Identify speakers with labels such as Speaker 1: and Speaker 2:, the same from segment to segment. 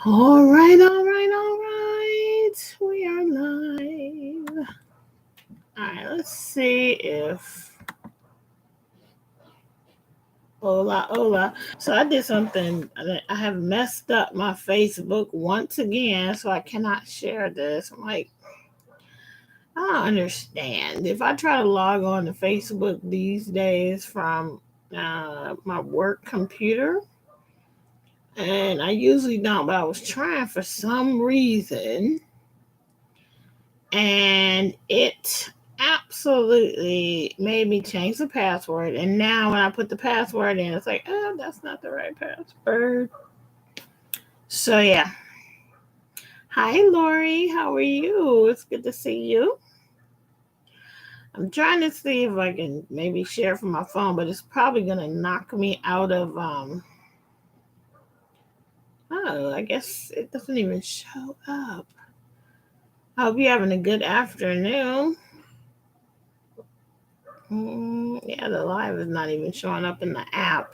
Speaker 1: All right, all right, all right. We are live. All right, let's see if hola, hola. So I did something. I have messed up my Facebook once again, so I cannot share this. I'm like, I don't understand. If I try to log on to Facebook these days from my work computer, and I usually don't, but I was trying for some reason and it absolutely made me change the password. And now when I put the password in, it's like, oh, that's not the right password. So yeah. Hi, Lori. How are you? It's good to see you. I'm trying to see if I can maybe share from my phone, but it's probably gonna knock me out of oh, I guess it doesn't even show up. I hope you're having a good afternoon. Yeah, the live is not even showing up in the app.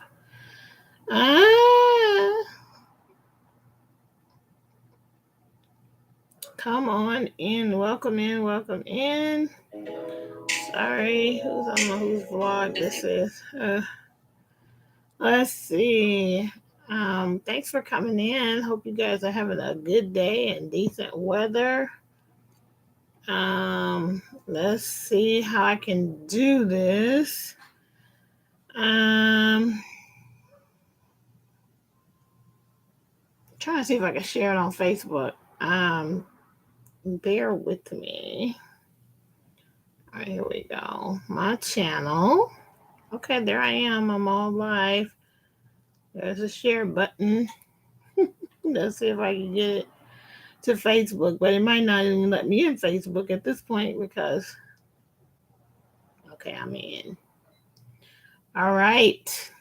Speaker 1: Ah, come on in. Welcome in. Welcome in. Sorry, I don't know whose vlog this is. Let's see. Thanks for coming in. Hope you guys are having a good day and decent weather. Let's see how I can do this. Trying to see if I can share it on Facebook. Bear with me. All right, here we go. My channel. Okay, there I am. I'm all live. There's a share button. Let's see if I can get it to Facebook, but it might not even let me in Facebook at this point because, okay, I'm in. All right.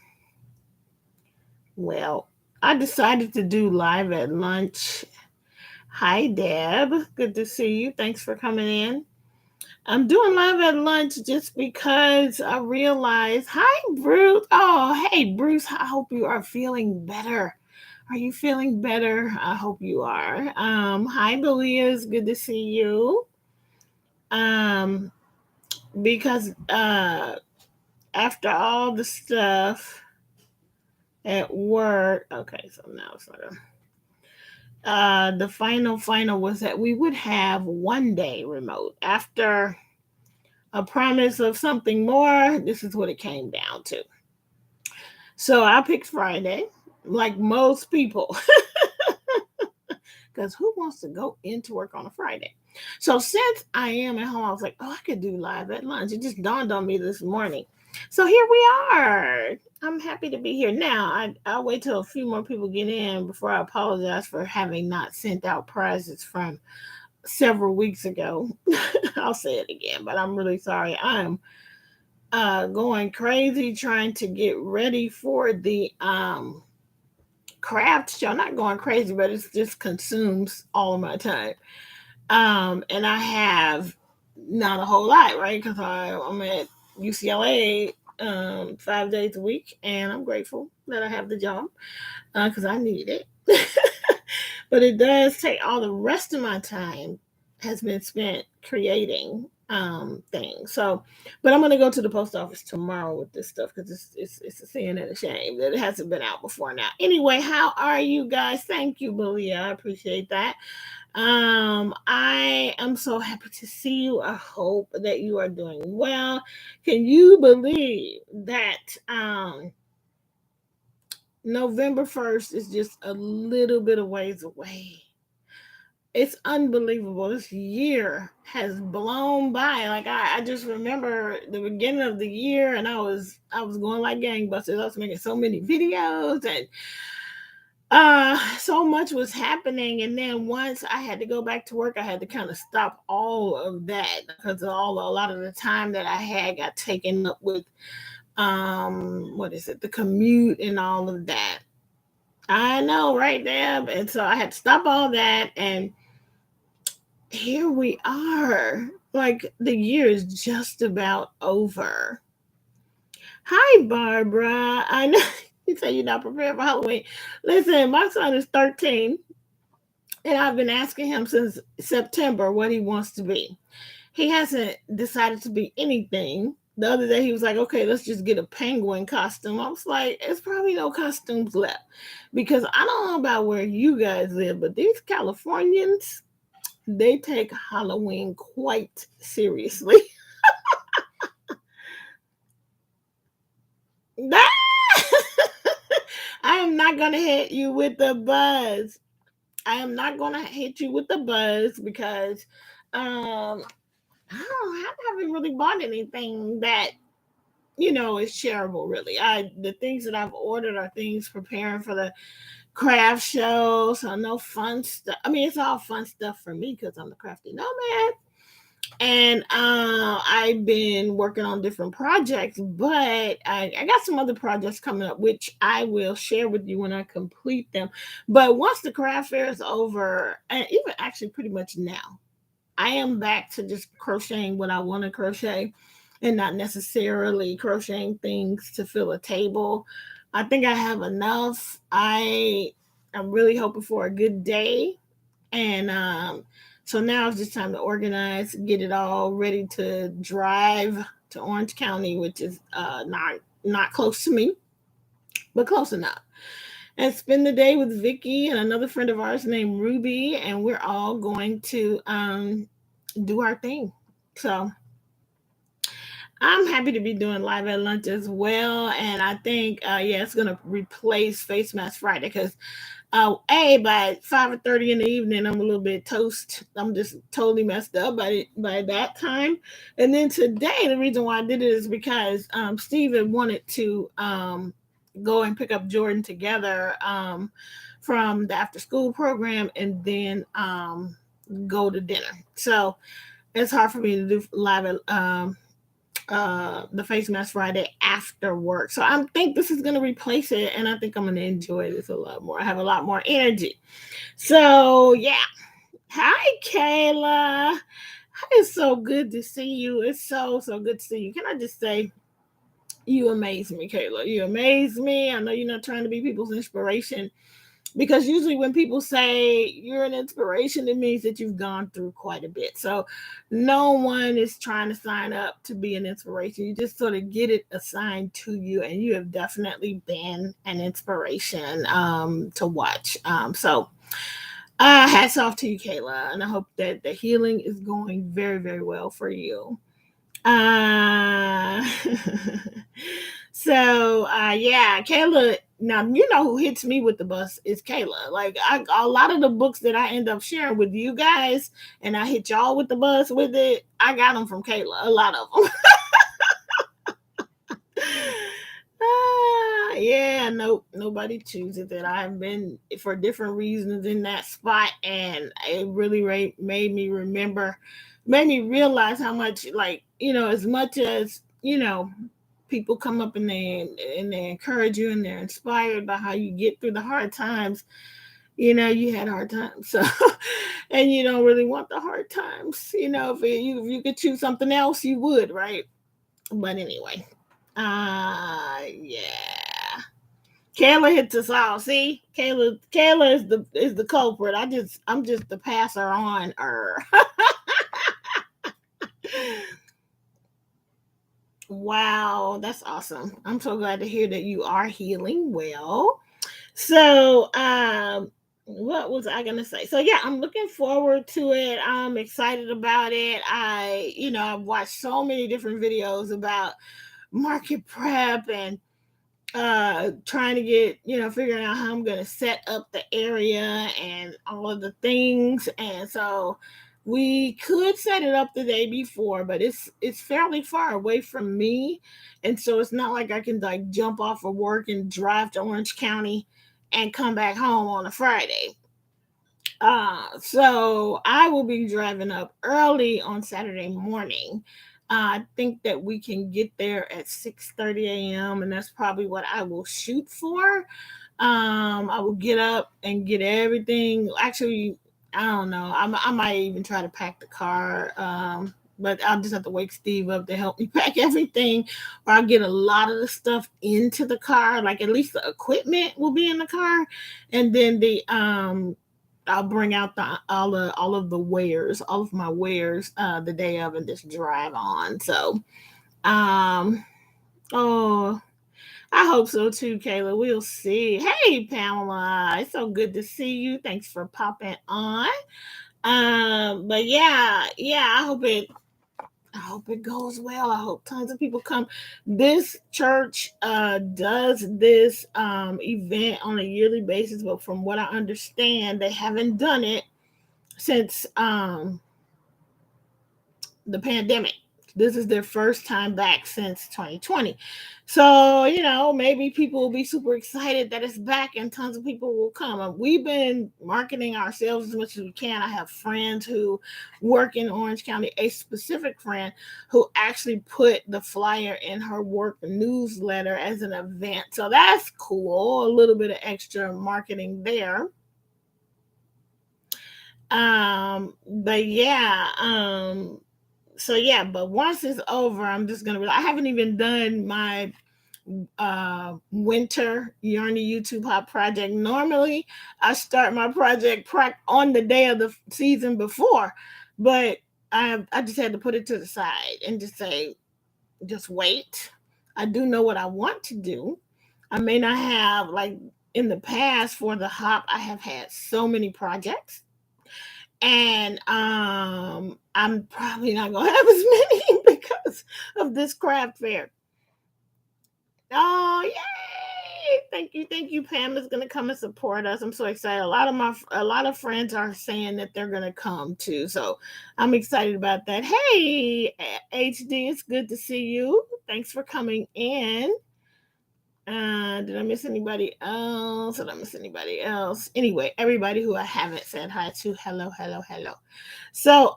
Speaker 1: Well, I decided to do live at lunch. Hi, Deb. Good to see you. Thanks for coming in. I'm doing live at lunch just because I realized, hi, Bruce. Oh, hey, Bruce. I hope you are feeling better. Are you feeling better? I hope you are. Hi, Belia. It's good to see you. Um, because after all the stuff at work, okay, so now it's not the final was that we would have 1 day remote after a promise of something more. This is what it came down to. So I picked Friday, like most people, because who wants to go into work on a Friday? So since I am at home, I was like, oh, I could do live at lunch. It just dawned on me this morning. So here we are. I'm happy to be here. Now, I'll wait till a few more people get in before I apologize for having not sent out prizes from several weeks ago. I'll say it again, but I'm really sorry. I'm going crazy trying to get ready for the craft show. Not going crazy, but it just consumes all of my time. And I have not a whole lot, right? Because I'm at UCLA 5 days a week, and I'm grateful that I have the job because I need it. But it does take all the rest of my time has been spent creating things. So, but I'm gonna go to the post office tomorrow with this stuff because it's a sin and a shame that it hasn't been out before now. Anyway, how are you guys? Thank you, Belia. I appreciate that. I am so happy to see you. I hope that you are doing well. Can you believe that November 1st is just a little bit of ways away? It's unbelievable. This year has blown by. Like I just remember the beginning of the year and I was going like gangbusters. I was making so many videos and so much was happening, and then once I had to go back to work, I had to kind of stop all of that because a lot of the time that I had got taken up with what is it, the commute and all of that. I know, right, Deb? And so I had to stop all that, and here we are. Like the year is just about over. Hi, Barbara. I know you say you're not prepared for Halloween. Listen, my son is 13. And I've been asking him since September what he wants to be. He hasn't decided to be anything. The other day he was like, okay, let's just get a penguin costume. I was like, it's probably no costumes left. Because I don't know about where you guys live, but these Californians, they take Halloween quite seriously. I am not going to hit you with the buzz. I am not going to hit you with the buzz because I haven't really bought anything that is shareable. Really, the things that I've ordered are things preparing for the craft show. So no fun stuff. I mean, it's all fun stuff for me because I'm the Crafty Nomad, and I've been working on different projects. But I got some other projects coming up, which I will share with you when I complete them. But once the craft fair is over, and even actually pretty much now, I am back to just crocheting what I want to crochet and not necessarily crocheting things to fill a table. I think I have enough. I'm really hoping for a good day. And so now it's just time to organize, get it all ready to drive to Orange County, which is not close to me, but close enough, and spend the day with Vicky and another friend of ours named Ruby, and we're all going to do our thing. So I'm happy to be doing live at lunch as well, and I think yeah, it's gonna replace Face Mask Friday because by 5:30 in the evening, I'm a little bit toast. I'm just totally messed up by that time. And then today, the reason why I did it is because Steve had wanted to go and pick up Jordan together from the after school program, and then go to dinner. So it's hard for me to do live at the Face Mask Friday after work. So I think this is going to replace it, and I think I'm going to enjoy this a lot more. I have a lot more energy. So yeah. Hi, Kayla. It's so good to see you. It's so good to see you. Can I just say, you amaze me, Kayla. You amaze me. I know you're not trying to be people's inspiration, because usually when people say you're an inspiration, it means that you've gone through quite a bit. So no one is trying to sign up to be an inspiration. You just sort of get it assigned to you, and you have definitely been an inspiration to watch. So hats off to you, Kayla, and I hope that the healing is going very, very well for you. Uh, so yeah, Kayla. Now you know who hits me with the bus is Kayla. Like a lot of the books that I end up sharing with you guys, and I hit y'all with the bus with it. I got them from Kayla. A lot of them. Yeah, nope, nobody chooses it. I've been for different reasons in that spot, and it really made me remember, made me realize how much, like, as much as people come up and they encourage you and they're inspired by how you get through the hard times. You had hard times, so and you don't really want the hard times. If you could choose something else, you would, right? But anyway, yeah. Kayla hits us all. See, Kayla is the culprit. I'm just the passer on her. Wow, that's awesome. I'm so glad to hear that you are healing well. So, what was I gonna say? So yeah, I'm looking forward to it. I'm excited about it. I've watched so many different videos about market prep and trying to get figuring out how I'm going to set up the area and all of the things. And so we could set it up the day before, but it's fairly far away from me, and so it's not like I can like jump off of work and drive to Orange County and come back home on a Friday. So I will be driving up early on Saturday morning. I think that we can get there at 6:30 a.m., and that's probably what I will shoot for. I will get up and get everything. Actually, I don't know. I might even try to pack the car. But I'll just have to wake Steve up to help me pack everything, or I'll get a lot of the stuff into the car. Like at least the equipment will be in the car, and then I'll bring out the all of the wares, all of my wares, the day of, and just drive on. So, um, oh, I hope so too, Kayla. We'll see. Hey, Pamela, it's so good to see you. Thanks for popping on. But yeah, yeah, I hope it goes well. I hope tons of people come. This church does this event on a yearly basis, but from what I understand, they haven't done it since the pandemic. This is their first time back since 2020. So, maybe people will be super excited that it's back and tons of people will come. We've been marketing ourselves as much as we can. I have friends who work in Orange County, a specific friend who actually put the flyer in her work newsletter as an event. So that's cool. A little bit of extra marketing there. But yeah, so yeah, but once it's over, I'm just gonna. I haven't even done my winter Yarny YouTube Hop project. Normally, I start my project on the day of the season before, but I just had to put it to the side and just say, just wait. I do know what I want to do. I may not have like in the past for the hop. I have had so many projects, and I'm probably not gonna have as many because of this craft fair. Oh, yay! Thank you. Pam is gonna come and support us. I'm so excited. A lot of friends are saying that they're gonna come too, so I'm excited about that. Hey, HD, it's good to see you. Thanks for coming in. Did I miss anybody else? Did I miss anybody else? Anyway, everybody who I haven't said hi to, hello, hello, hello. So,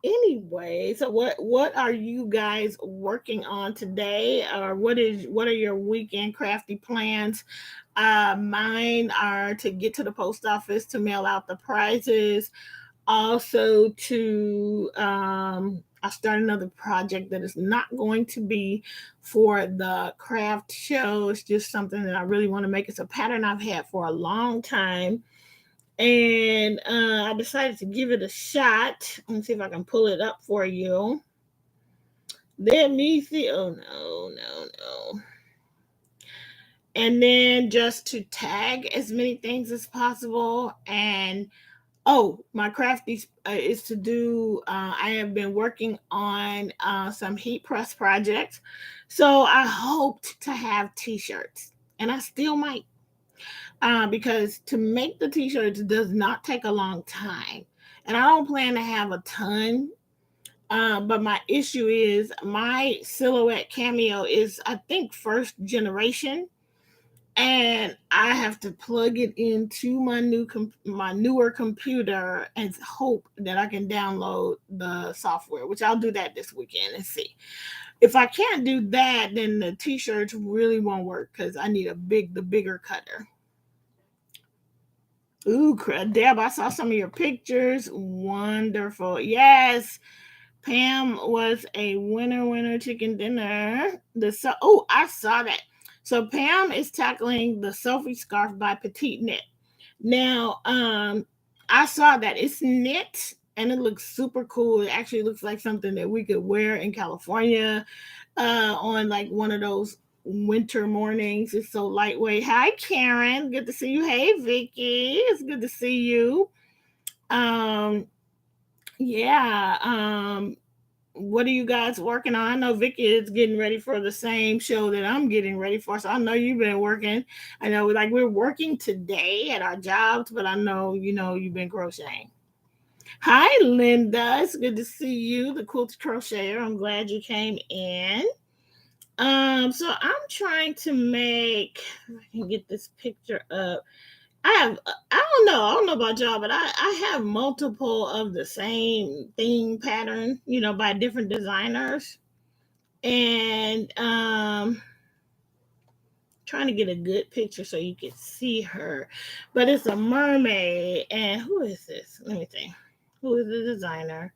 Speaker 1: anyway, so what are you guys working on today, or what are your weekend crafty plans? Mine are to get to the post office to mail out the prizes, also to I start another project that is not going to be for the craft show. It's just something that I really want to make. It's a pattern I've had for a long time, and I decided to give it a shot. Let me see if I can pull it up for you. Let me see. Oh no, no, no. And then just to tag as many things as possible. And oh, my crafty is to do. I have been working on some heat press projects, so I hoped to have T-shirts, and I still might. Because to make the t-shirts does not take a long time, and I don't plan to have a ton. But my issue is my silhouette cameo is, I think, first generation, and I have to plug it into my newer computer and hope that I can download the software, which I'll do that this weekend and see. If I can't do that, then the t-shirts really won't work because I need the bigger cutter. Ooh, Deb, I saw some of your pictures. Wonderful. Yes, Pam was a winner chicken dinner. Oh, I saw that. So Pam is tackling the Sophie scarf by Petite Knit. Now, I saw that it's knit and it looks super cool. It actually looks like something that we could wear in California, on like one of those winter mornings. It's so lightweight. Hi, Karen. Good to see you. Hey, Vicky. It's good to see you. Um, yeah. What are you guys working on? I know Vicky is getting ready for the same show that I'm getting ready for. So I know you've been working. I know like we're working today at our jobs, but I know you've been crocheting. Hi, Linda. It's good to see you, the quilt crocheter. I'm glad you came in. So I'm trying to make. If I can get this picture up. I don't know about y'all, but I have multiple of the same theme pattern, by different designers, and trying to get a good picture so you can see her. But it's a mermaid, and who is this? Let me think. Who is the designer?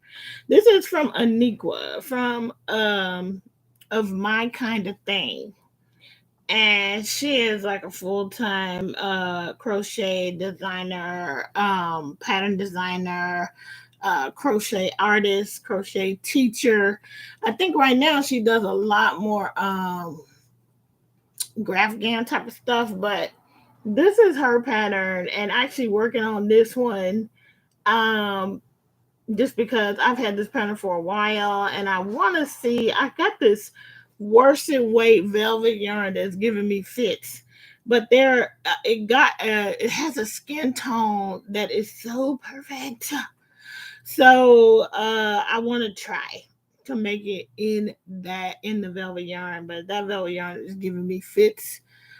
Speaker 1: This is from Aniqua, from of My Kind of Thing. and she is like a full-time crochet designer, pattern designer, crochet artist, crochet teacher. I think right now she does a lot more graphic type of stuff, but this is her pattern, and actually working on this one, um just because I've had this pattern for a while and I want to see. I got this worsted weight velvet yarn that's giving me fits, but it has a skin tone that is so perfect. So I want to try to make it in the velvet yarn, but that velvet yarn is giving me fits.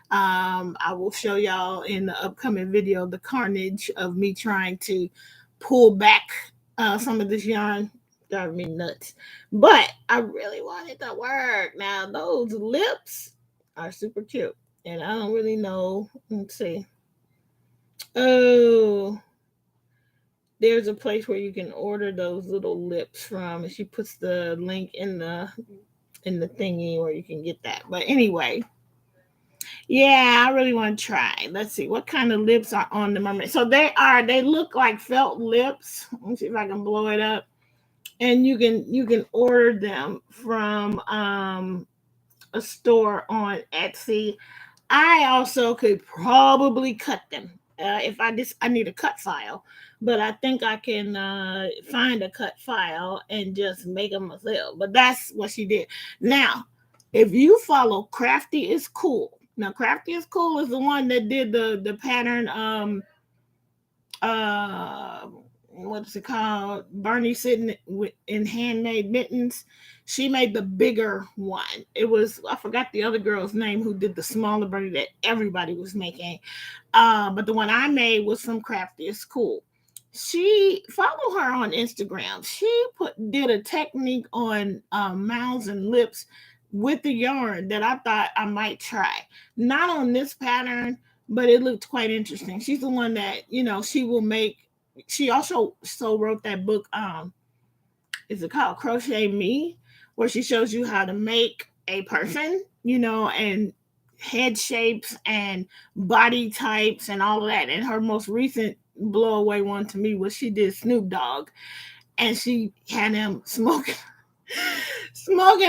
Speaker 1: I will show y'all in the upcoming video the carnage of me trying to pull back some of this yarn. Driving me nuts, but I really want it to work. Now those lips are super cute, and I don't really know. Let's see. Oh, there's a place where you can order those little lips from, and she puts the link in the thingy where you can get that. But anyway, yeah, I really want to try. Let's see what kind of lips are on the mermaid. So they look like felt lips. Let me see if I can blow it up. And you can order them from a store on Etsy. I also could probably cut them if I need a cut file, but I think I can find a cut file and just make them myself. But that's what she did. Now, if you follow Crafty is Cool. Now, Crafty is Cool is the one that did the pattern. Uh, what's it called? Bernie sitting in handmade mittens. She made the bigger one. It was, I forgot the other girl's name who did the smaller Bernie that everybody was making. But the one I made was from Crafty is Cool. She follow her on Instagram. She did a technique on mouths and lips with the yarn that I thought I might try. Not on this pattern, but it looked quite interesting. She's the one that, she will make. She also wrote that book. Is it called Crochet Me, where she shows you how to make a person, and head shapes and body types and all of that. And her most recent blow away one to me was she did Snoop Dogg, and she had him smoking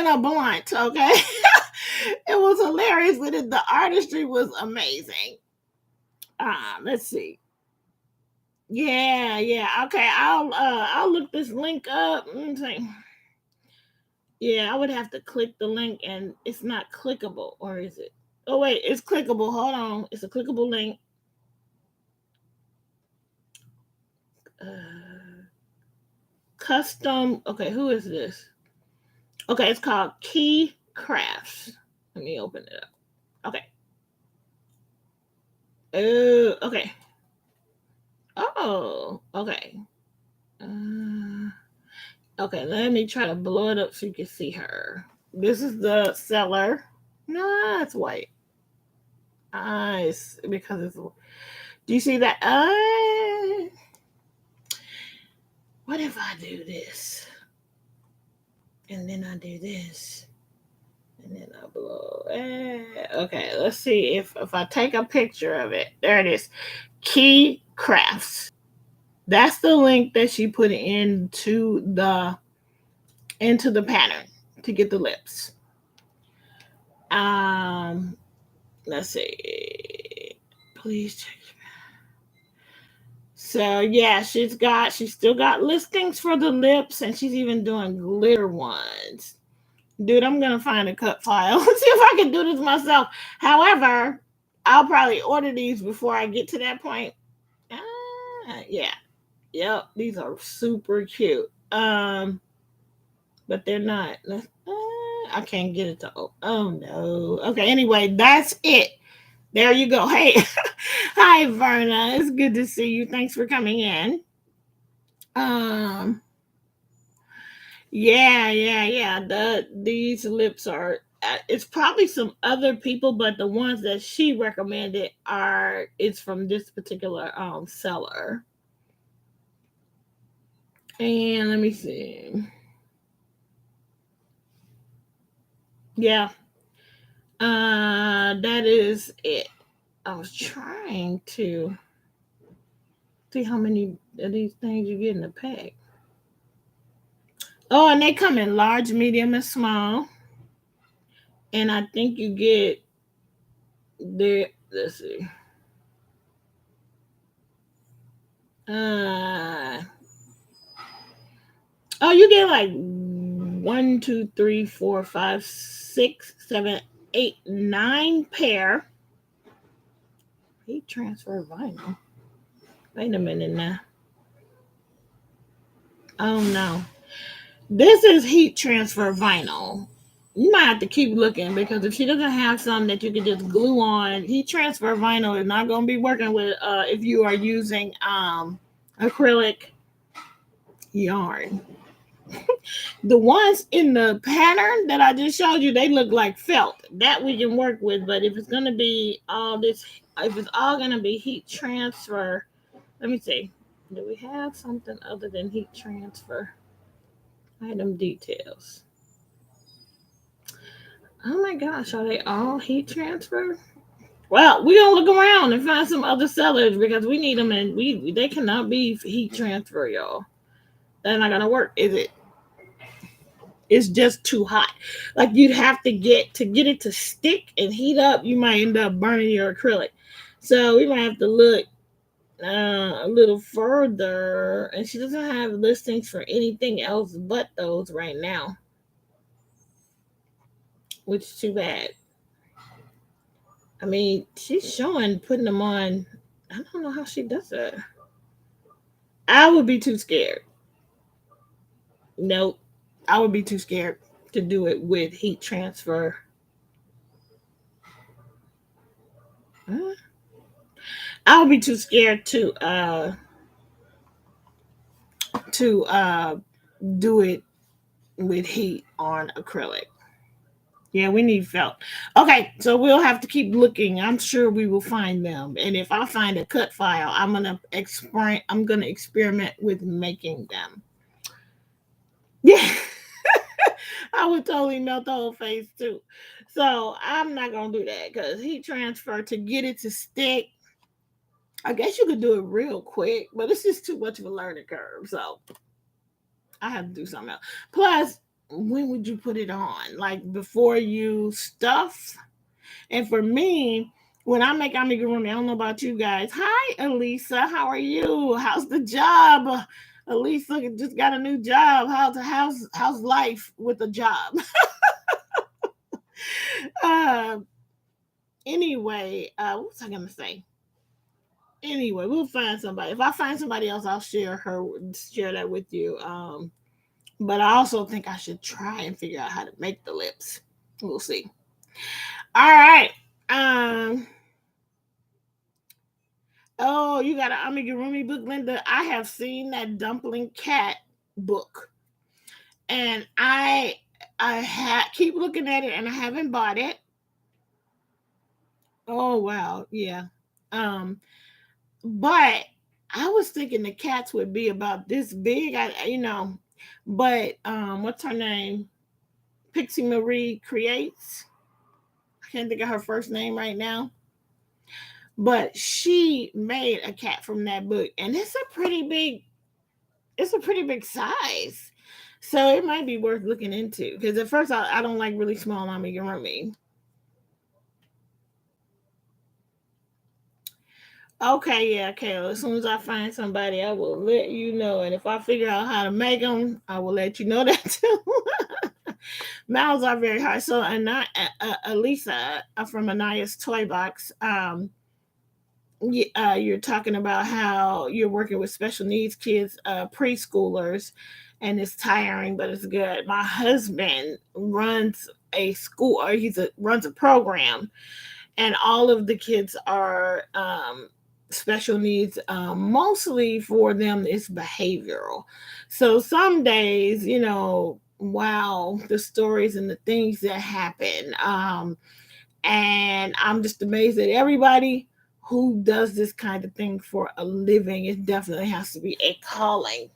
Speaker 1: a blunt. Okay, it was hilarious, but the artistry was amazing. Let's see. Yeah, yeah. Okay, I'll look this link up. Let me see. Yeah, I would have to click the link and it's not clickable, or is it? Oh wait, it's clickable. Hold on. It's a clickable link. Uh, Custom. Okay, who is this? Okay, it's called Key Crafts. Let me open it up. Okay. Oh, okay. Oh, okay. Uh, okay, let me try to blow it up so you can see her. This is the seller. No, it's white. It's because it's. Do you see that? What if I do this? And then I do this. And then I blow. Okay, let's see if I take a picture of it. There it is. Key Crafts. That's the link that she put into the pattern to get the lips. Um, let's see. Please check. So yeah, she's still got listings for the lips, and she's even doing glitter ones. Dude, I'm gonna find a cut file. See if I can do this myself. However, I'll probably order these before I get to that point. Yeah. Yep, these are super cute. But they're not. I can't get it to. Oh no. Okay. Anyway, that's it. There you go. Hey, hi Verna. It's good to see you. Thanks for coming in. Um. Yeah, yeah, yeah. These lips are. It's probably some other people, but the ones that she recommended are. It's from this particular seller. And let me see. Yeah, That is it. I was trying to see how many of these things you get in a pack. Oh, and they come in large, medium, and small. And I think you get there. Let's see. Uh, oh, you get like one, two, three, four, five, six, seven, eight, nine pair. Heat transfer vinyl. Wait a minute now. Oh no. This is heat transfer vinyl. You might have to keep looking because if she doesn't have some that you can just glue on, heat transfer vinyl is not going to be working with if you are using acrylic yarn. The ones in the pattern that I just showed you, they look like felt. That we can work with, but if it's going to be all this, if it's all going to be heat transfer, let me see. Do we have something other than heat transfer? Item details. Oh my gosh, are they all heat transfer? Well, we gonna look around and find some other sellers because we need them, and we they cannot be heat transfer, y'all. That's not gonna work, is it? It's just too hot. Like you'd have to get it to stick and heat up. You might end up burning your acrylic. So we might have to look a little further. And she doesn't have listings for anything else but those right now, which is too bad. I mean, she's showing putting them on. I don't know how she does that. I would be too scared. Nope. I would be too scared to do it with heat transfer. Huh? I would be too scared to do it with heat on acrylic. Yeah, we need felt. Okay, so we'll have to keep looking. I'm sure we will find them. And if I find a cut file, I'm gonna experiment with making them. Yeah. I would totally melt the whole face too. So I'm not gonna do that because heat transfer to get it to stick. I guess you could do it real quick, but it's just too much of a learning curve. So I have to do something else. Plus, when would you put it on? Like before you stuff? And for me, when I make amigurumi, I don't know about you guys. Hi, Elisa. How are you? How's the job? Elisa just got a new job. How's life with a job? uh, anyway, what was I gonna say? Anyway, we'll find somebody. If I find somebody else, I'll share that with you. But I also think I should try and figure out how to make the lips. We'll see. All right. Um. Oh, you got an amigurumi book, Linda. I have seen that dumpling cat book, and keep looking at it, and I haven't bought it. Oh wow, yeah. Um, but I was thinking the cats would be about this big. But what's her name? Pixie Marie creates. I can't think of her first name right now, but she made a cat from that book, and it's a pretty big. It's a pretty big size, so it might be worth looking into. Because at first, I don't like really small amigurumi. Okay, yeah, Kayla. As soon as I find somebody, I will let you know. And if I figure out how to make them, I will let you know that too. Mouths are very hard. So, Elisa from Anaya's Toy Box, you're talking about how you're working with special needs kids, preschoolers, and it's tiring, but it's good. My husband runs a school, or runs a program, and all of the kids are special needs. Mostly for them, it's behavioral. So some days, wow, the stories and the things that happen. And I'm just amazed at everybody who does this kind of thing for a living. It definitely has to be a calling.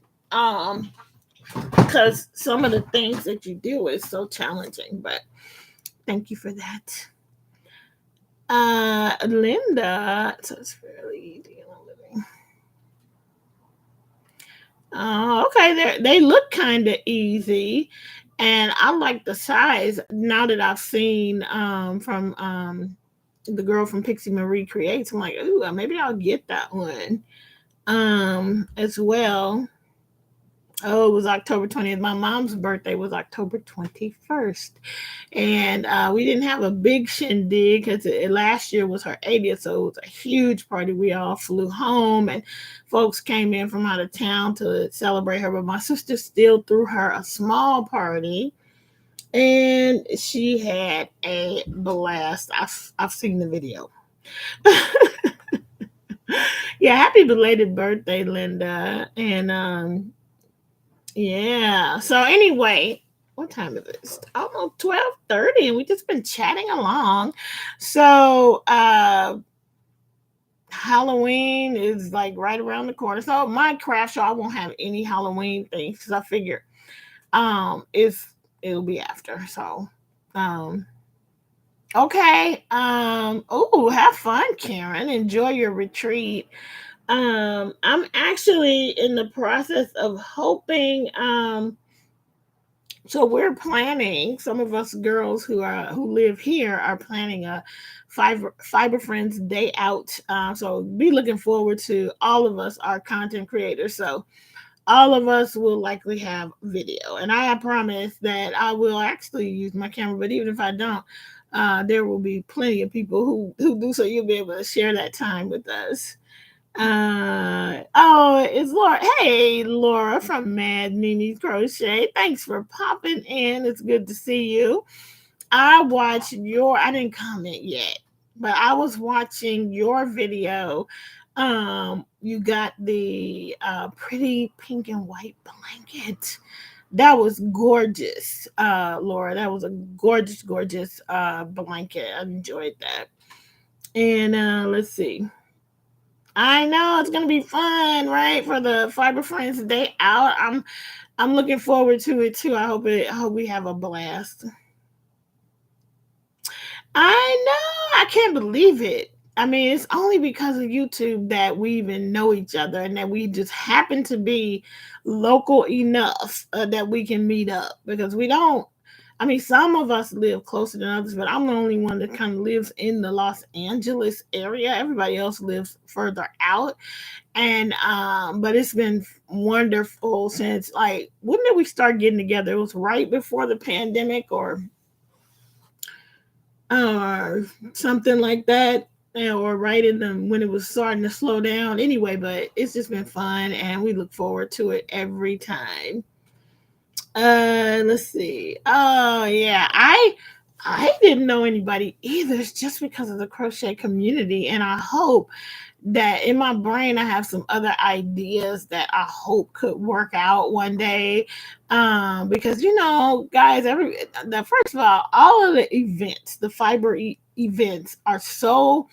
Speaker 1: Because some of the things that you do is so challenging. But thank you for that. Linda, so it's fairly easy. Oh, okay. They look kind of easy, and I like the size. Now that I've seen from the girl from Pixie Marie Creates, I'm like, ooh, maybe I'll get that one as well. Oh, it was October 20th. My mom's birthday was October 21st. And we didn't have a big shindig because last year was her 80th. So it was a huge party. We all flew home and folks came in from out of town to celebrate her. But my sister still threw her a small party. And she had a blast. I've seen the video. Yeah, happy belated birthday, Linda. And yeah. So anyway, what time is it? Almost 12:30, and we just been chatting along. So Halloween is like right around the corner. So my craft show, I won't have any Halloween things because I figure it's it'll be after. So um okay. Oh, have fun, Karen. Enjoy your retreat. I'm actually in the process of hoping so we're planning, some of us girls who live here are planning a fiber friends day out, so be looking forward to all of us are content creators, so all of us will likely have video, and I promise that I will actually use my camera, but even if I don't, there will be plenty of people who do, so you'll be able to share that time with us. Oh, it's Laura. Hey, Laura from Mad Mimi's Crochet. Thanks for popping in. It's good to see you. I didn't comment yet, but I was watching your video. You got the pretty pink and white blanket. That was gorgeous, Laura. That was a gorgeous, gorgeous blanket. I enjoyed that. And let's see. I know it's gonna be fun, right? For the Fiber Friends Day out. I'm looking forward to it too. I hope we have a blast. I know. I can't believe it. I mean, it's only because of YouTube that we even know each other and that we just happen to be local enough that we can meet up because we don't. I mean, some of us live closer than others, but I'm the only one that kind of lives in the Los Angeles area. Everybody else lives further out. And but it's been wonderful since, like, when did we start getting together? It was right before the pandemic or something like that, or right in the when it was starting to slow down anyway, but it's just been fun and we look forward to it every time. Let's see. Oh yeah, I didn't know anybody either. It's just because of the crochet community, and I hope that in my brain I have some other ideas that I hope could work out one day. Because guys, the first of all of the events, the events are so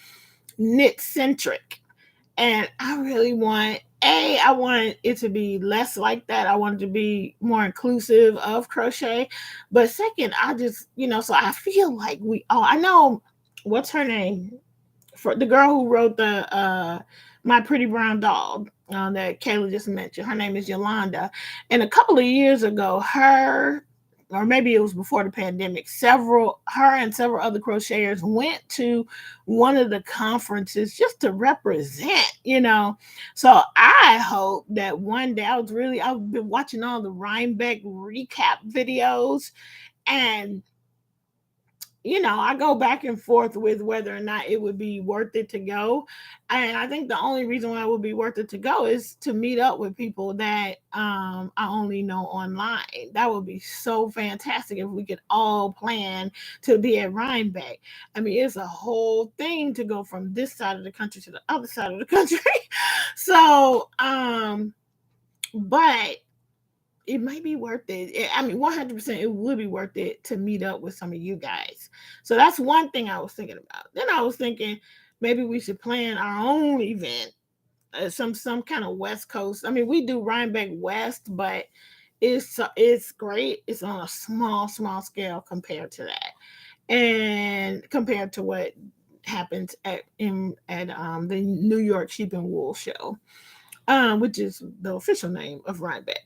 Speaker 1: knit centric, and I really I want it to be less like that. I want it to be more inclusive of crochet. But second, so I feel like I know what's her name? For the girl who wrote the My Pretty Brown Dog that Kayla just mentioned. Her name is Yolanda. And a couple of years ago, or maybe it was before the pandemic, her and several other crocheters went to one of the conferences just to represent. So I hope that one day I've been watching all the Rhinebeck recap videos, and I go back and forth with whether or not it would be worth it to go. And I think the only reason why it would be worth it to go is to meet up with people that I only know online. That would be so fantastic if we could all plan to be at Rhinebeck. I mean, it's a whole thing to go from this side of the country to the other side of the country. So, but it might be worth it. I mean, 100% it would be worth it to meet up with some of you guys. So that's one thing I was thinking about. Then I was thinking maybe we should plan our own event, some kind of West Coast. I mean, we do Rhinebeck West, but it's great. It's on a small scale compared to that, and compared to what happens at the New York Sheep and Wool Show, which is the official name of Rhinebeck.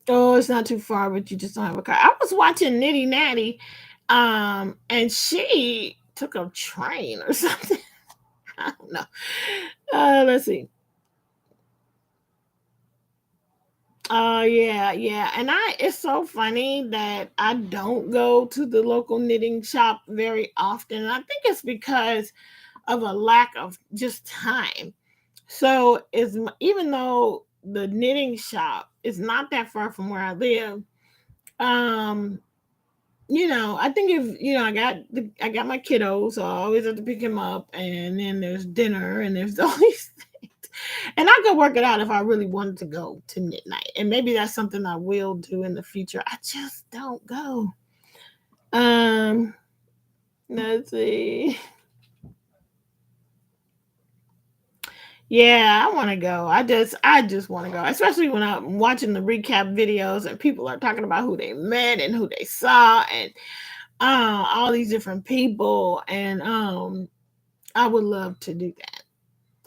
Speaker 1: Oh, it's not too far, but you just don't have a car. I was watching Nitty Natty, and she took a train or something. I don't know. Let's see. Oh yeah, yeah. And it's so funny that I don't go to the local knitting shop very often. And I think it's because of a lack of just time. So even though the knitting shop is not that far from where I live, um, I think if I got my kiddos, so I always have to pick him up, and then there's dinner, and there's all these things. And I could work it out if I really wanted to go to midnight, and maybe that's something I will do in the future. I just don't go. Um, let's see. Yeah, I want to go. I just want to go, especially when I'm watching the recap videos and people are talking about who they met and who they saw and all these different people. And I would love to do that,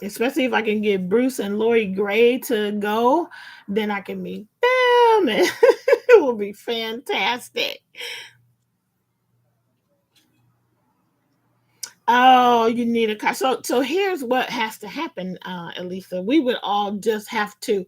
Speaker 1: especially if I can get Bruce and Lori Gray to go. Then I can meet them, and it will be fantastic. Oh, you need a car. So here's what has to happen, Elisa. We would all just have to,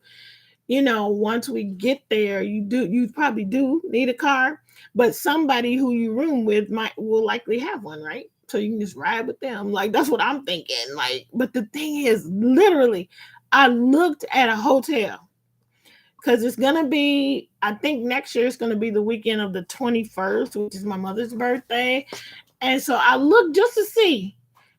Speaker 1: once we get there, you probably do need a car, but somebody who you room with will likely have one, right? So you can just ride with them. Like that's what I'm thinking. Like, but the thing is, literally, I looked at a hotel because it's gonna be. I think next year it's gonna be the weekend of the 21st, which is my mother's birthday, and so I looked just to see.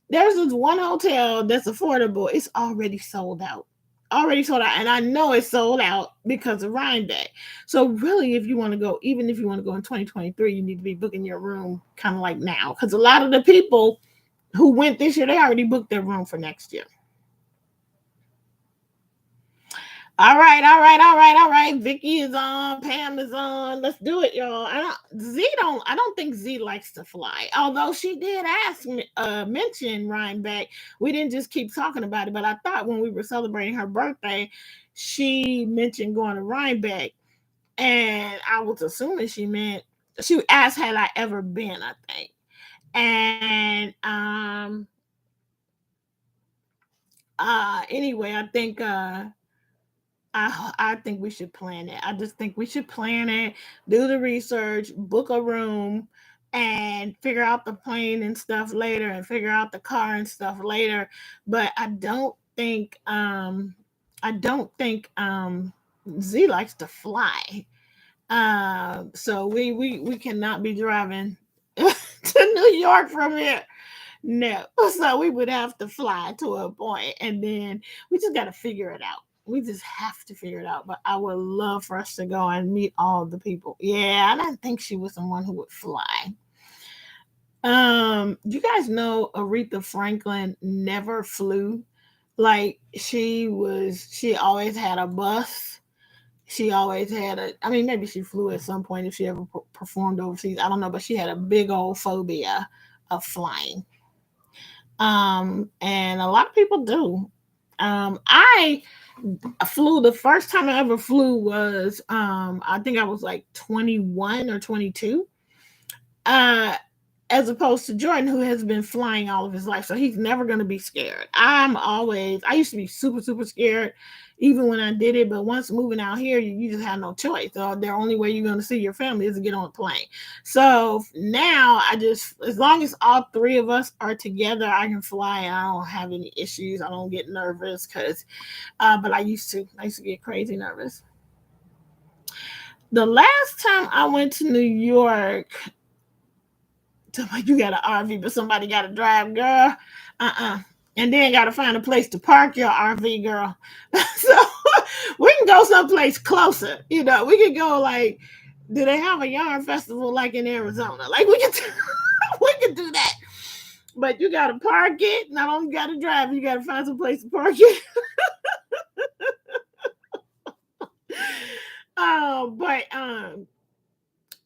Speaker 1: There's this one hotel that's affordable. It's already sold out. Already sold out. And I know it's sold out because of Rhinebeck. So really, if you want to go, even if you want to go in 2023, you need to be booking your room kind of like now. Because a lot of the people who went this year, they already booked their room for next year. All right, all right, all right, all right. Vicky is on, Pam is on. Let's do it, y'all. I don't think Z likes to fly. Although she did mention Rhinebeck. We didn't just keep talking about it, but I thought when we were celebrating her birthday, she mentioned going to Rhinebeck. And I was assuming she asked had I ever been, I think. And anyway, I think we should plan it. I just think we should plan it, do the research, book a room, and figure out the plane and stuff later, and figure out the car and stuff later. But I don't think Z likes to fly. So we cannot be driving to New York from here. No. So we would have to fly to a point, and then we just got to figure it out. We just have to figure it out. But I would love for us to go and meet all the people. Yeah, I don't think she was someone who would fly. You guys know Aretha Franklin never flew. Like she always had a bus. She always had I mean, maybe she flew at some point if she ever performed overseas. I don't know, but she had a big old phobia of flying. And a lot of people do. I flew the first time I ever flew was I think I was like 21 or 22. Uh as opposed to Jordan, who has been flying all of his life. So he's never going to be scared. I used to be super, super scared even when I did it. But once moving out here, you just have no choice. So the only way you're going to see your family is to get on a plane. So now as long as all three of us are together, I can fly. I don't have any issues. I don't get nervous but I used to get crazy nervous. The last time I went to New York, you got an RV, but somebody got to drive, girl. And then got to find a place to park your RV, girl. So we can go someplace closer. We can go like, do they have a yarn festival like in Arizona? Like we can do that. But you got to park it. Not only got to drive, you got to find some place to park it. But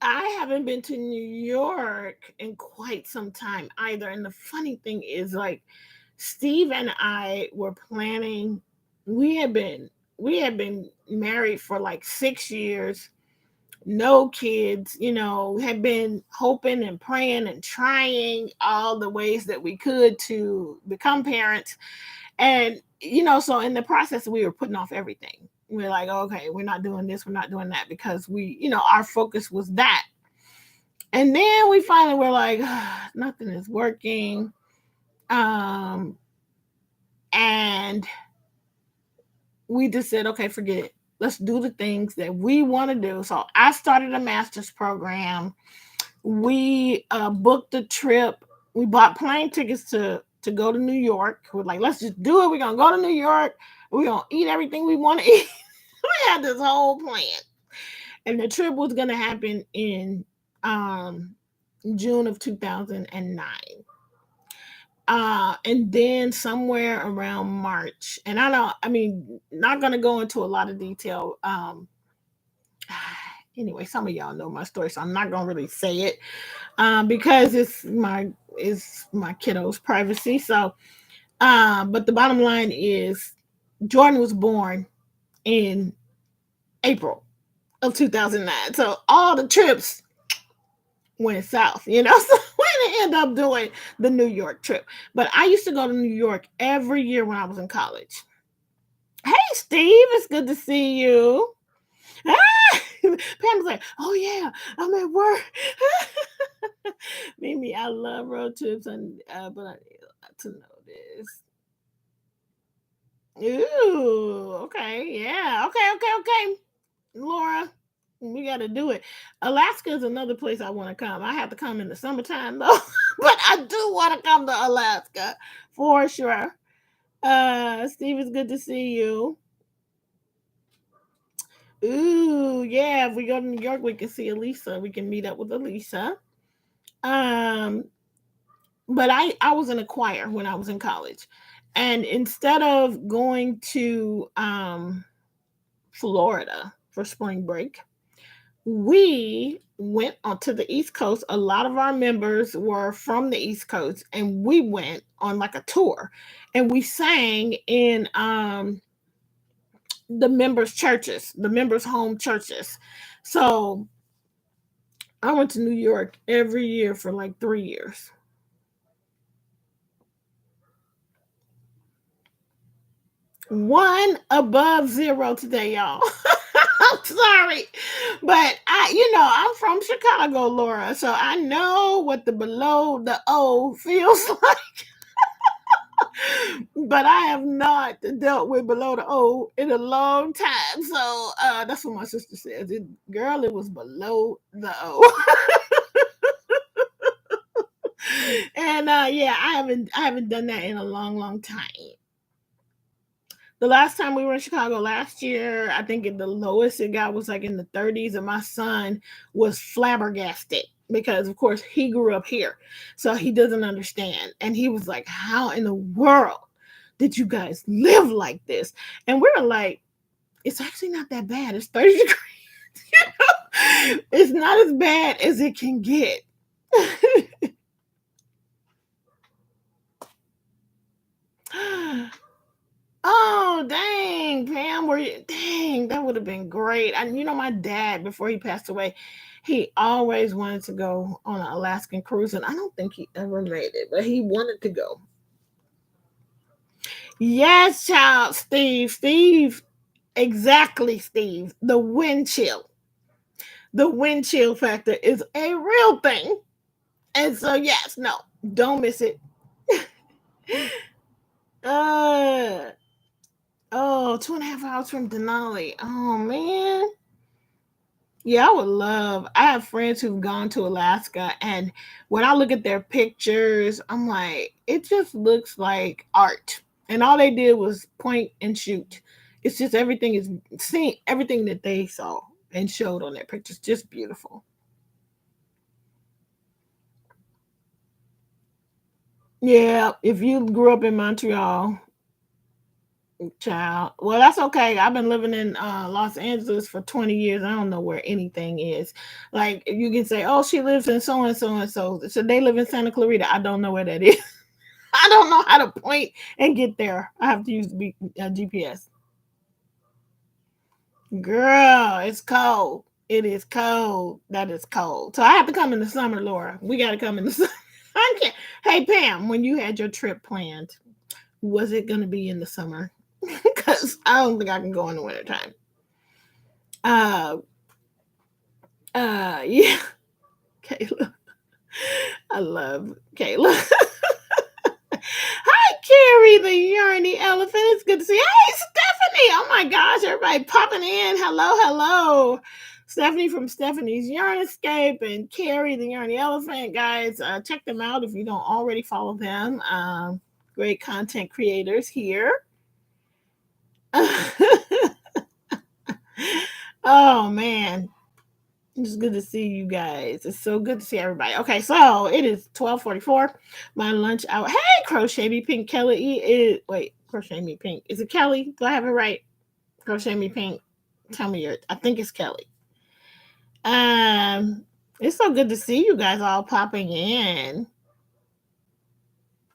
Speaker 1: I haven't been to New York in quite some time either. And the funny thing is, like, Steve and I were planning. We had been we had been married for like 6 years, no kids. Had been hoping and praying and trying all the ways that we could to become parents. And so in the process, we were putting off everything. We're like, okay, we're not doing this, we're not doing that, because our focus was that. And then we finally were like, nothing is working. Um, and we just said, okay, forget it. Let's do the things that we want to do. So I started a master's program. We booked a trip. We bought plane tickets to go to New York. We're like, let's just do it. We're gonna go to New York. We're gonna eat everything we want to eat. We had this whole plan, and the trip was gonna happen in um, June of 2009. And then somewhere around March, and not gonna go into a lot of detail. Anyway, some of y'all know my story, so I'm not gonna really say it, because it's my kiddo's privacy. So, but the bottom line is, Jordan was born in April of 2009. So all the trips went south. So we didn't end up doing the New York trip. But I used to go to New York every year when I was in college. Hey, Steve, it's good to see you. Pam's like, oh yeah, I'm at work. Mimi, I love road trips, and but I need to know this. Ooh, okay, yeah, okay. Laura, we got to do it. Alaska is another place I want to come. I have to come in the summertime though, but I do want to come to Alaska for sure. Steve, it's good to see you. Ooh, yeah. If we go to New York, we can see Elisa. We can meet up with Elisa. Um, but I was in a choir when I was in college, and instead of going to Florida for spring break, we went onto the East Coast. A lot of our members were from the East Coast, and we went on like a tour, and we sang in the members' churches, the members' home churches. So I went to New York every year for like 3 years. One above zero today, y'all. I'm sorry, but I'm from Chicago, Laura, so I know what the below the O feels like. But I have not dealt with below the O in a long time. So that's what my sister says. Girl, it was below the O. And yeah, I haven't done that in a long, long time. The last time we were in Chicago last year, I think the lowest it got was like in the 30s, and my son was flabbergasted because, of course, he grew up here, so he doesn't understand. And he was like, "How in the world did you guys live like this?" And we were like, "It's actually not that bad. It's 30 degrees. It's not as bad as it can get." Oh, dang, Pam, dang, that would have been great. And my dad, before he passed away, he always wanted to go on an Alaskan cruise, and I don't think he ever made it, but he wanted to go. Yes, child, Steve, exactly, Steve. The wind chill factor is a real thing. And so, yes, no, don't miss it. uh, oh, 2.5 hours from Denali. Oh, man. Yeah, I would love. I have friends who've gone to Alaska, and when I look at their pictures, I'm like, it just looks like art. And all they did was point and shoot. It's just everything is seeing everything that they saw and showed on their pictures, just beautiful. Yeah, if you grew up in Montreal, Child. Well, that's okay. I've been living in Los Angeles for 20 years. I don't know where anything is. Like you can say, "Oh, she lives in so and so and so." So they live in Santa Clarita. I don't know where that is. I don't know how to point and get there. I have to use GPS. Girl, it's cold. It is cold. That is cold. So I have to come in the summer, Laura. We got to come in the summer. I can't. Hey, Pam, when you had your trip planned, was it going to be in the summer? Because I don't think I can go in the wintertime. Uh, yeah, Kayla. I love Kayla. Hi, Carrie, the yarny elephant. It's good to see you. Hey, Stephanie. Oh my gosh, everybody popping in. Hello, hello. Stephanie from Stephanie's Yarn Escape and Carrie, the yarny elephant. Guys, check them out if you don't already follow them. Great content creators here. Oh man, it's good to see you guys. It's so good to see everybody. Okay, so it is 12:44. My lunch hour. Hey, Crochet Me Pink Kelly. Wait, Crochet Me Pink. Is it Kelly? Do I have it right? Crochet Me Pink. Tell me your. I think it's Kelly. Um, it's so good to see you guys all popping in.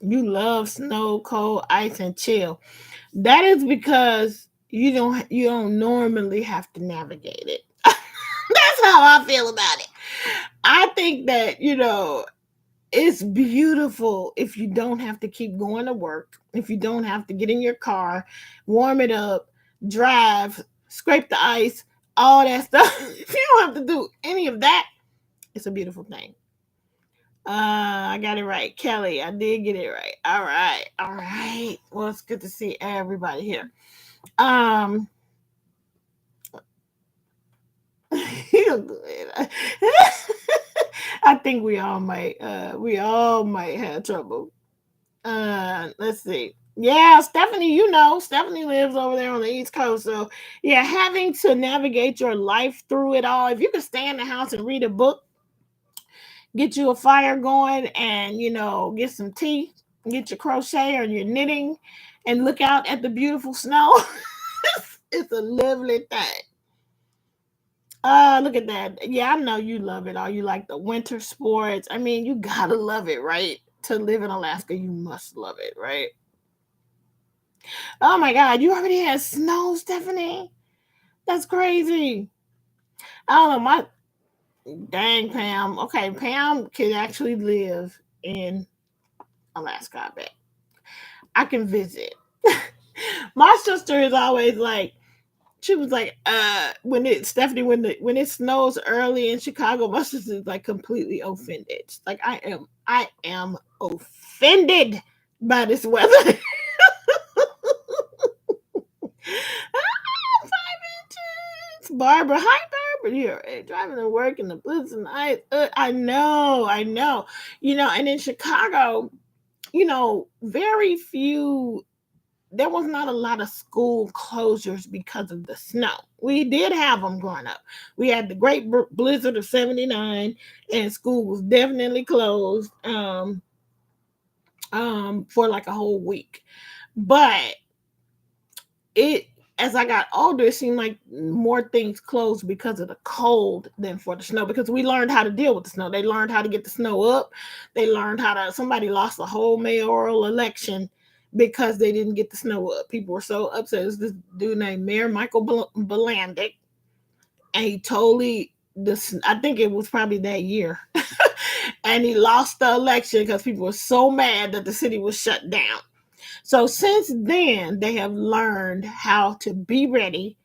Speaker 1: You love snow, cold, ice, and chill. That is because you don't normally have to navigate it. That's how I feel about it. I think that, it's beautiful if you don't have to keep going to work, if you don't have to get in your car, warm it up, drive, scrape the ice, all that stuff. If you don't have to do any of that, it's a beautiful thing. I got it right. Kelly, I did get it right. All right. All right. Well, it's good to see everybody here. Um, I think we all might have trouble. Let's see. Yeah, Stephanie, Stephanie lives over there on the East Coast. So yeah, having to navigate your life through it all. If you could stay in the house and read a book, get you a fire going and get some tea, get your crochet or your knitting and look out at the beautiful snow. It's a lovely thing. Look at that. Yeah, I know you love it all. You like the winter sports. I mean, you gotta love it, right? To live in Alaska, you must love it, right? Oh my God, you already had snow, Stephanie. That's crazy. I don't know. My dang Pam. Okay, Pam can actually live in Alaska. I bet I can visit. My sister is always like, she was like, when it Stephanie, when it snows early in Chicago, my sister is like completely offended. She's like, I am offended by this weather. 5 inches. Barbara, hi Barbara. You're driving to work in the blizzard and ice. I know, I know. And in Chicago, very few. There was not a lot of school closures because of the snow. We did have them growing up. We had the great blizzard of '79, and school was definitely closed for like a whole week. But it as I got older, it seemed like more things closed because of the cold than for the snow. Because we learned how to deal with the snow. They learned how to get the snow up. They learned how to. Somebody lost a whole mayoral election because they didn't get the snow up. People were so upset. It was this dude named Mayor Michael Belandic, and he totally this. I think it was probably that year, and he lost the election because people were so mad that the city was shut down. So since then, they have learned how to be ready,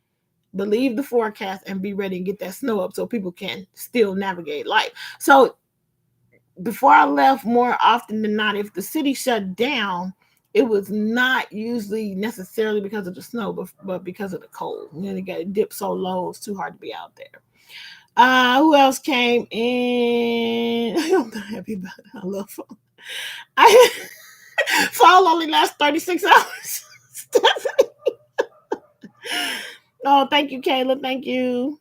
Speaker 1: believe the forecast, and be ready and get that snow up so people can still navigate life. So before I left, more often than not, if the city shut down, it was not usually necessarily because of the snow, but because of the cold. They got it dipped so low, it's too hard to be out there. Who else came in? I'm not happy about it. I love fall. Fall only lasts 36 hours. Oh, thank you, Kayla. Thank you.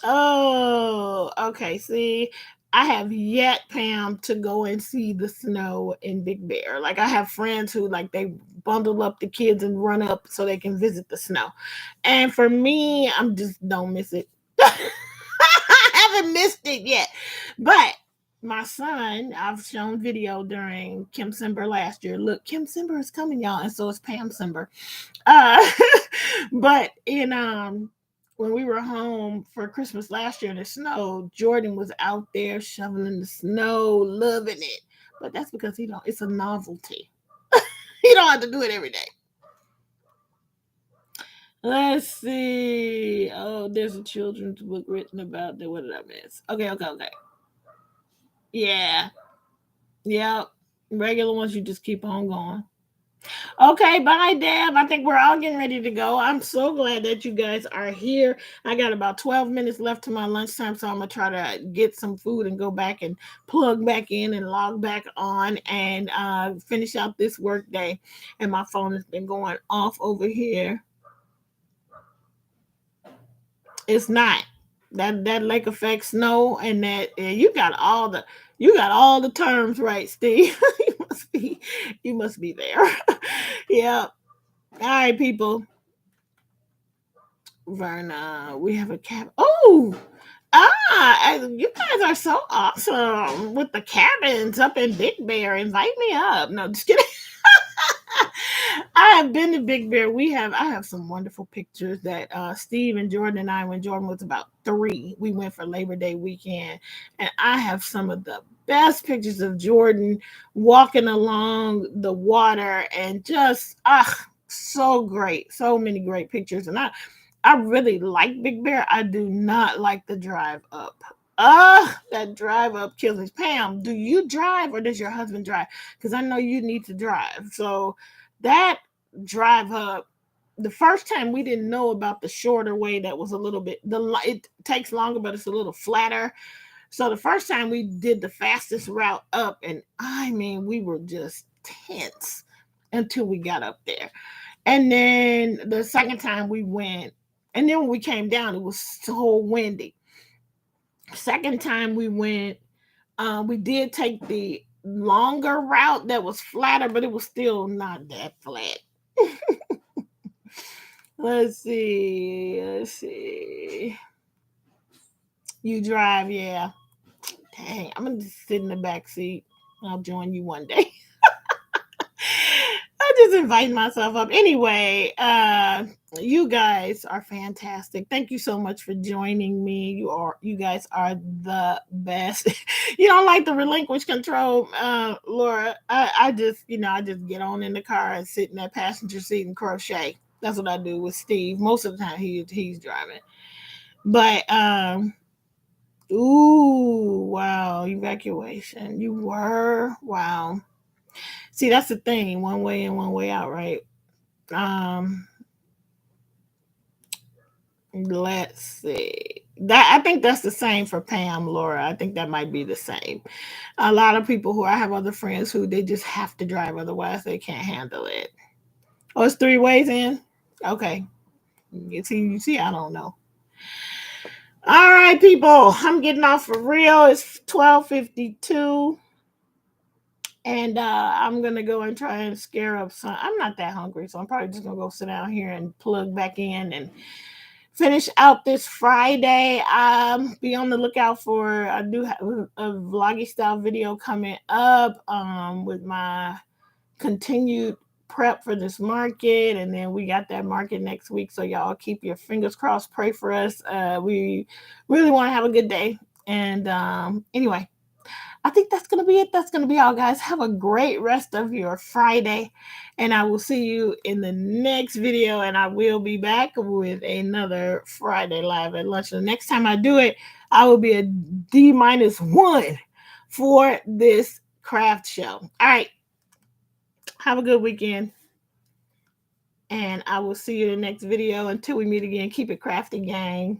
Speaker 1: Oh, okay. See, I have yet, Pam, to go and see the snow in Big Bear. Like I have friends who like they bundle up the kids and run up so they can visit the snow. And for me, I'm just don't miss it. I haven't missed it yet. But my son, I've shown video during Kim Simber last year. Look, Kim Simber is coming, y'all, and so is Pam Simber. Uh, but in when we were home for Christmas last year in the snow, Jordan was out there shoveling the snow, loving it. But that's because he don't. It's a novelty. He don't have to do it every day. Let's see. Oh, there's a children's book written about that. What did I miss? Okay. Yeah. Yep. Regular ones, you just keep on going. Okay, bye, Deb. I think we're all getting ready to go. I'm so glad that you guys are here. I got about 12 minutes left to my lunchtime, so I'm going to try to get some food and go back and plug back in and log back on and finish out this work day. And my phone has been going off over here. It's not. That lake effect snow and that you got all the terms right, Steve. you must be there. Yeah. All right, people. Verna, we have a cabin. Oh, you guys are so awesome with the cabins up in Big Bear. Invite me up. No, just kidding. I have been to Big Bear. I have some wonderful pictures that Steve and Jordan and I, when Jordan was about 3, we went for Labor Day weekend, and I have some of the best pictures of Jordan walking along the water and just so great, so many great pictures. And I really like Big Bear. I do not like the drive up. That drive up kills me. Pam, do you drive or does your husband drive? Because I know you need to drive. So that drive up, the first time we didn't know about the shorter way that was a little bit, it takes longer, but it's a little flatter. So the first time we did the fastest route up, and I mean, we were just tense until we got up there. And then the second time we went, and then when we came down, it was so windy. Second time we went, we did take the longer route that was flatter, but it was still not that flat. Let's see. You drive, yeah. Dang, I'm gonna just sit in the back seat. I'll join you one day. I just invite myself up. Anyway, you guys are fantastic. Thank you so much for joining me. You guys are the best. You don't like the relinquish control, Laura. I just get on in the car and sit in that passenger seat and crochet. That's what I do with Steve. Most of the time he's driving. But ooh, wow, evacuation. You were wow. See, that's the thing. One way in, one way out, right? Let's see. That I think that's the same for Pam, Laura. I think that might be the same. A lot of people who I have other friends who they just have to drive, otherwise they can't handle it. Oh, it's 3 ways in? Okay. You see, I don't know. All right, people. I'm getting off for real. It's 12:52. And I'm gonna go and try and scare up some. I'm not that hungry, so I'm probably just gonna go sit down here and plug back in and finish out this Friday. Be on the lookout for I do have a vloggy style video coming up with my continued prep for this market, and then we got that market next week. So y'all keep your fingers crossed, pray for us. We really want to have a good day. And anyway, I think that's going to be it. That's going to be all, guys. Have a great rest of your Friday. And I will see you in the next video. And I will be back with another Friday Live at Lunch. The next time I do it, I will be a D-1 for this craft show. All right. Have a good weekend. And I will see you in the next video. Until we meet again, keep it crafty, gang.